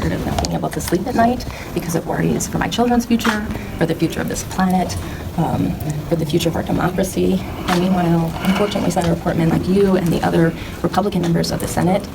tired of not being able to sleep at night because it worries for my children's future, for the future of this planet, for the future of our democracy. And meanwhile, unfortunately, Senator Portman, like you and the other Republican members of the Senate,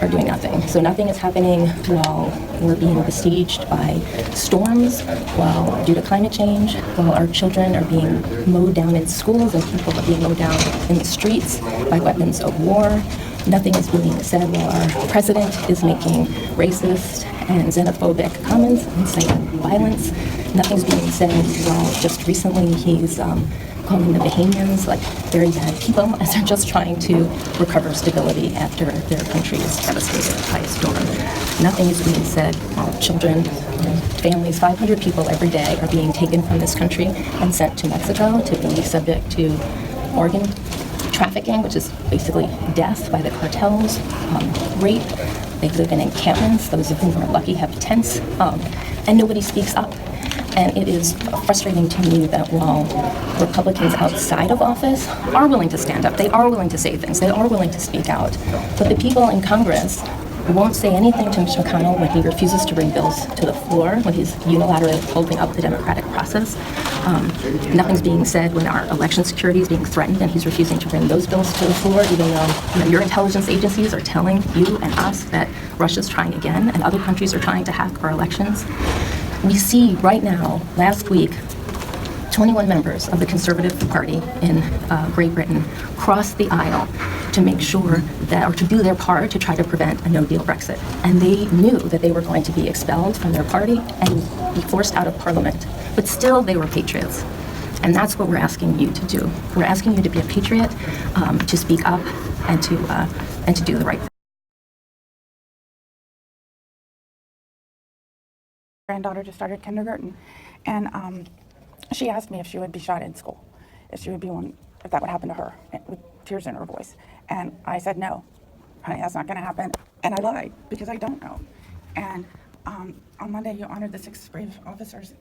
are doing nothing. So nothing is happening while we're being besieged by storms, while due to climate change, while our children are being mowed down in schools and people are being mowed down in the streets by weapons of war. Nothing is being said while our president is making racist and xenophobic comments, inciting violence. Nothing's being said while just recently he's calling the Bahamians like very bad people as they're just trying to recover stability after their country is devastated by a storm. Nothing is being said while children, families, 500 people every day are being taken from this country and sent to Mexico to be subject to organ trafficking, which is basically death by the cartels, rape. They live in encampments. Those of whom are lucky have tents, and nobody speaks up. And it is frustrating to me that while Republicans outside of office are willing to stand up, they are willing to say things, they are willing to speak out, but the people in Congress won't say anything to Mr. McConnell when he refuses to bring bills to the floor, when he's unilaterally holding up the democratic process. Nothing's being said when our election security is being threatened and he's refusing to bring those bills to the floor, even though your intelligence agencies are telling you and us that Russia's trying again and other countries are trying to hack our elections. We see right now, last week, 21 members of the Conservative Party in Great Britain crossed the aisle to make sure that, or to do their part to try to prevent a no-deal Brexit. And they knew that they were going to be expelled from their party and be forced out of Parliament. But still, they were patriots. And that's what we're asking you to do. We're asking you to be a patriot, to speak up, and to do the right thing. Granddaughter just started kindergarten, and she asked me if she would be shot in school, if that would happen to her, with tears in her voice. And I said, no, honey, that's not going to happen. And I lied because I don't know. And on Monday, you honored the 6 brave officers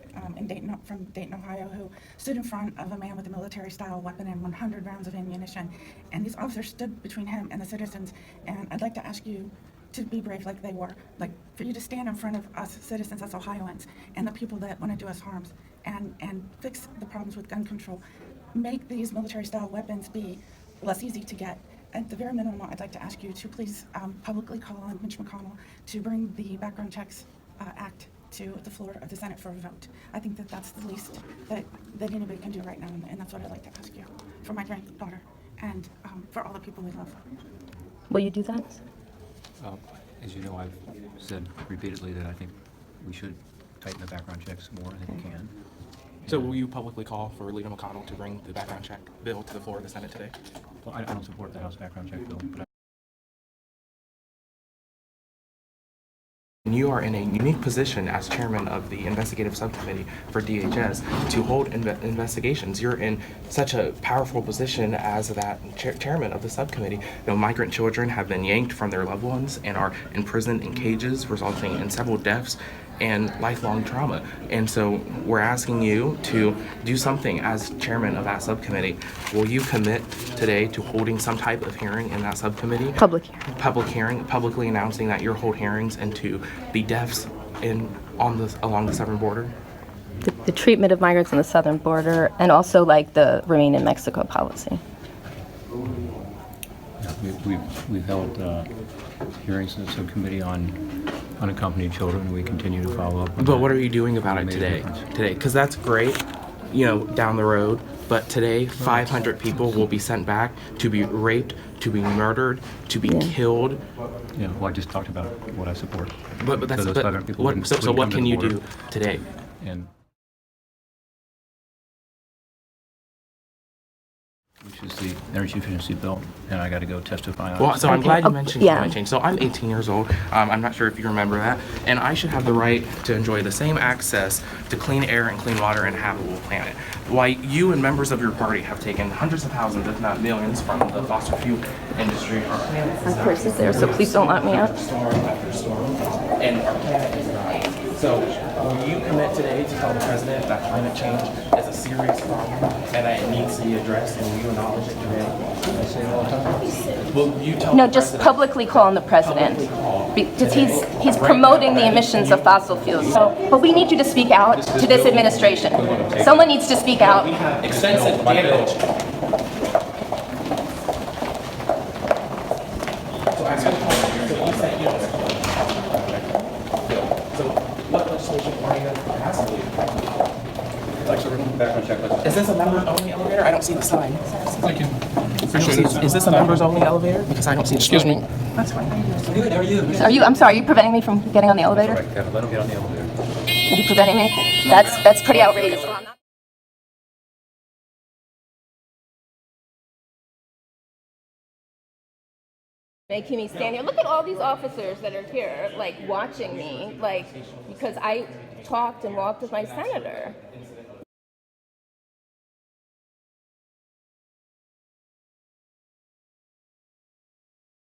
from Dayton, Ohio, who stood in front of a man with a military-style weapon and 100 rounds of ammunition. And these officers stood between him and the citizens. And I'd like to ask you to be brave like they were, like for you to stand in front of us citizens, us Ohioans, and the people that want to do us harms, and fix the problems with gun control. Make these military-style weapons be less easy to get. At the very minimum, I'd like to ask you to please publicly call on Mitch McConnell to bring the background checks act to the floor of the Senate for a vote. I think that that's the least that anybody can do right now, and that's what I'd like to ask you for my granddaughter and for all the people we love. Will you do that? As you know, I've said repeatedly that I think we should tighten the background checks more. I think we can. So will you publicly call for Leader McConnell to bring the background check bill to the floor of the Senate today? Well, I don't support the House background check bill, but You are in a unique position as chairman of the investigative subcommittee for DHS to hold investigations. You're in such a powerful position as that chairman of the subcommittee. Migrant children have been yanked from their loved ones and are imprisoned in cages, resulting in several deaths and lifelong trauma. And so we're asking you to do something as chairman of that subcommittee. Will you commit today to holding some type of hearing in that subcommittee? Public hearing, publicly announcing that you'll hold hearings into the deaths along the southern border? The treatment of migrants on the southern border, and also like the Remain in Mexico policy. we've held hearings in the subcommittee on unaccompanied children, and we continue to follow up. But what are you doing about it today? Because that's great, down the road. But today, 500 people will be sent back to be raped, to be murdered, to be killed. Yeah, well, I just talked about what I support. But that's so those 500 people wouldn't what come to can the you border. do today? And which is the energy efficiency bill, and I got to go testify on it. Well, so I'm glad you mentioned yeah. climate change. So I'm 18 years old. I'm not sure if you remember that. And I should have the right to enjoy the same access to clean air and clean water and habitable planet. Why you and members of your party have taken hundreds of thousands, if not millions, from the fossil fuel industry. Our planet is Of course, it's there, so please don't lock me up. storm after storm, and our planet is dying. So will you commit today to tell the president that climate change is a serious problem and that it needs to be addressed, and will you acknowledge it today? I say it all the time. Will you tell No, the just president? publicly call on the president. Publicly call Because he's, today He's promoting the emissions of fossil fuels. So, but we need you to speak out to this administration. Someone needs to speak out. Extensive damage. So what legislation are you passing? Is this a members only elevator? I don't see the sign. Is this a members only elevator? Because I don't see the sign. Excuse me. I'm sorry, are you preventing me from getting on the elevator? Right, Kevin, let him get on the elevator. Are you preventing me? That's pretty outrageous. Making me stand here. Look at all these officers that are here, like watching me, like because I talked and walked with my senator.